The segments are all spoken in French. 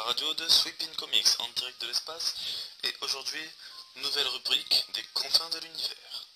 la radio de Sweepin Comics en direct de l'espace, et aujourd'hui, nouvelle rubrique des confins de l'univers.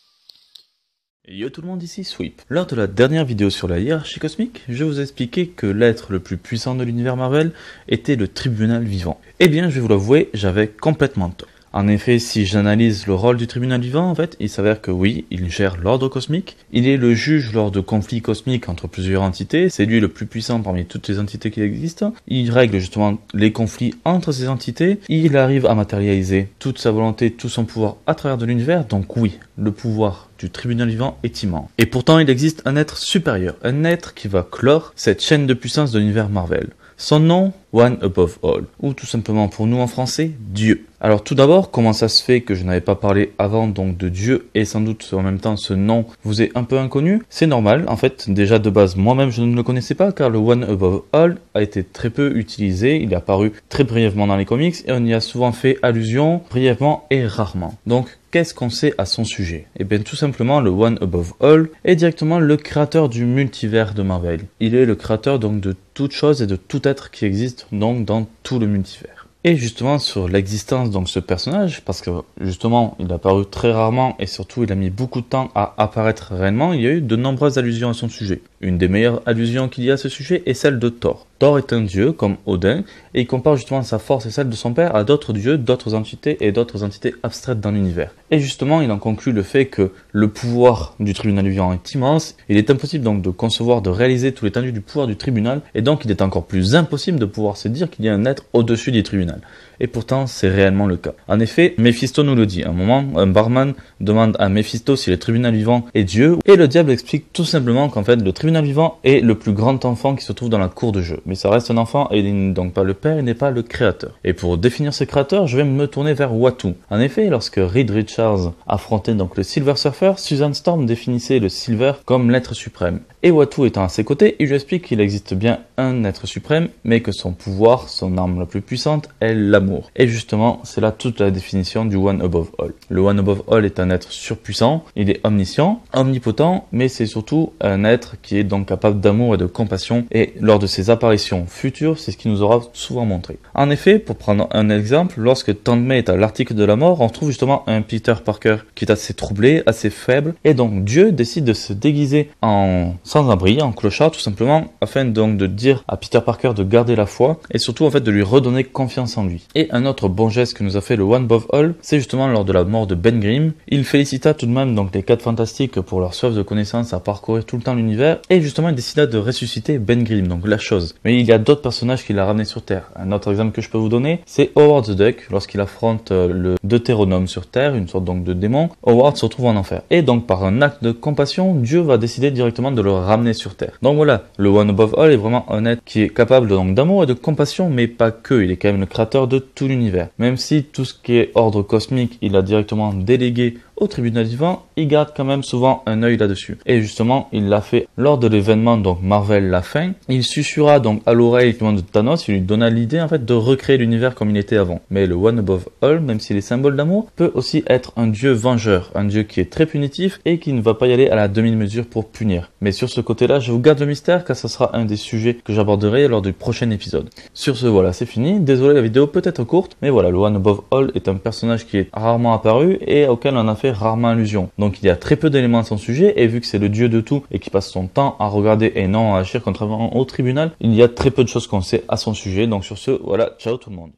Yo tout le monde, ici Sweep. Lors de la dernière vidéo sur la hiérarchie cosmique, je vous ai expliqué que l'être le plus puissant de l'univers Marvel était le tribunal vivant. Eh bien, je vais vous l'avouer, j'avais complètement tort. En effet, si j'analyse le rôle du tribunal vivant, il s'avère que oui, il gère l'ordre cosmique, il est le juge lors de conflits cosmiques entre plusieurs entités, c'est lui le plus puissant parmi toutes les entités qui existent, il règle justement les conflits entre ces entités, il arrive à matérialiser toute sa volonté, tout son pouvoir à travers de l'univers, donc oui, le pouvoir du tribunal vivant est immense. Et pourtant, il existe un être supérieur, un être qui va clore cette chaîne de puissance de l'univers Marvel. Son nom, One Above All, ou tout simplement pour nous en français, Dieu. Alors tout d'abord, comment ça se fait que je n'avais pas parlé avant donc de Dieu et sans doute en même temps ce nom vous est un peu inconnu? C'est normal, en fait, déjà de base moi-même je ne le connaissais pas car le One Above All a été très peu utilisé, il est apparu très brièvement dans les comics et on y a souvent fait allusion brièvement et rarement. Donc qu'est-ce qu'on sait à son sujet? Eh bien tout simplement le One Above All est directement le créateur du multivers de Marvel. Il est le créateur donc de toute chose et de tout être qui existe donc dans tout le multivers. Et justement sur l'existence de ce personnage, parce que justement il a apparu très rarement et surtout il a mis beaucoup de temps à apparaître réellement, il y a eu de nombreuses allusions à son sujet. Une des meilleures allusions qu'il y a à ce sujet est celle de Thor. Thor est un dieu comme Odin et il compare justement sa force et celle de son père à d'autres dieux, d'autres entités et d'autres entités abstraites dans l'univers. Et justement il en conclut le fait que le pouvoir du tribunal vivant est immense, il est impossible donc de concevoir, de réaliser tout l'étendue du pouvoir du tribunal et donc il est encore plus impossible de pouvoir se dire qu'il y a un être au-dessus du tribunal. Et pourtant, c'est réellement le cas. En effet, Méphisto nous le dit. À un moment, un barman demande à Méphisto si le tribunal vivant est Dieu, et le diable explique tout simplement qu'en fait, le tribunal vivant est le plus grand enfant qui se trouve dans la cour de jeu. Mais ça reste un enfant, et il n'est donc pas le père, il n'est pas le créateur. Et pour définir ce créateur, je vais me tourner vers Uatu. En effet, lorsque Reed Richards affrontait donc le Silver Surfer, Susan Storm définissait le Silver comme l'être suprême. Et Uatu étant à ses côtés, il lui explique qu'il existe bien un être suprême, mais que son pouvoir, son arme la plus puissante, est l'amour. Et justement, c'est là toute la définition du One Above All. Le One Above All est un être surpuissant, il est omniscient, omnipotent, mais c'est surtout un être qui est donc capable d'amour et de compassion, et lors de ses apparitions futures, c'est ce qu'il nous aura souvent montré. En effet, pour prendre un exemple, lorsque Tante May est à l'article de la mort, on trouve justement un Peter Parker qui est assez troublé, assez faible, et donc Dieu décide de se déguiser en sans-abri, en clochard tout simplement, afin donc de dire à Peter Parker de garder la foi, et surtout en fait de lui redonner confiance en lui. Et un autre bon geste que nous a fait le One Above All, c'est justement lors de la mort de Ben Grimm. Il félicita tout de même donc les 4 fantastiques pour leur soif de connaissance à parcourir tout le temps l'univers, et justement il décida de ressusciter Ben Grimm, donc la chose. Mais il y a d'autres personnages qu'il a ramenés sur Terre. Un autre exemple que je peux vous donner, c'est Howard the Duck, lorsqu'il affronte le Deutéronome sur Terre, une sorte donc de démon, Howard se retrouve en enfer. Et donc par un acte de compassion, Dieu va décider directement de le ramener sur Terre. Donc voilà, le One Above All est vraiment un être qui est capable donc d'amour et de compassion, mais pas que, il est quand même le créateur de tout l'univers. Même si tout ce qui est ordre cosmique, il a directement délégué au tribunal vivant, il garde quand même souvent un œil là-dessus. Et justement, il l'a fait lors de l'événement donc Marvel la fin. Il susurra donc à l'oreille de Thanos, il lui donna l'idée en fait de recréer l'univers comme il était avant. Mais le One Above All, même s'il est symbole d'amour, peut aussi être un dieu vengeur, un dieu qui est très punitif et qui ne va pas y aller à la demi-mesure pour punir. Mais sur ce côté-là, je vous garde le mystère car ça sera un des sujets que j'aborderai lors du prochain épisode. Sur ce, voilà, c'est fini. Désolé, la vidéo peut être courte, mais voilà, le One Above All est un personnage qui est rarement apparu et auquel on a fait rarement allusion. Donc il y a très peu d'éléments à son sujet et vu que c'est le dieu de tout et qui passe son temps à regarder et non à agir contrairement au tribunal, il y a très peu de choses qu'on sait à son sujet. Donc sur ce, voilà, ciao tout le monde.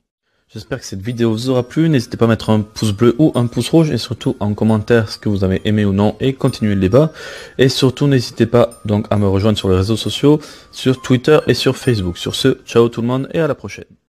J'espère que cette vidéo vous aura plu, n'hésitez pas à mettre un pouce bleu ou un pouce rouge et surtout en commentaire ce que vous avez aimé ou non et continuez le débat. Et surtout n'hésitez pas donc à me rejoindre sur les réseaux sociaux, sur Twitter et sur Facebook. Sur ce, ciao tout le monde et à la prochaine.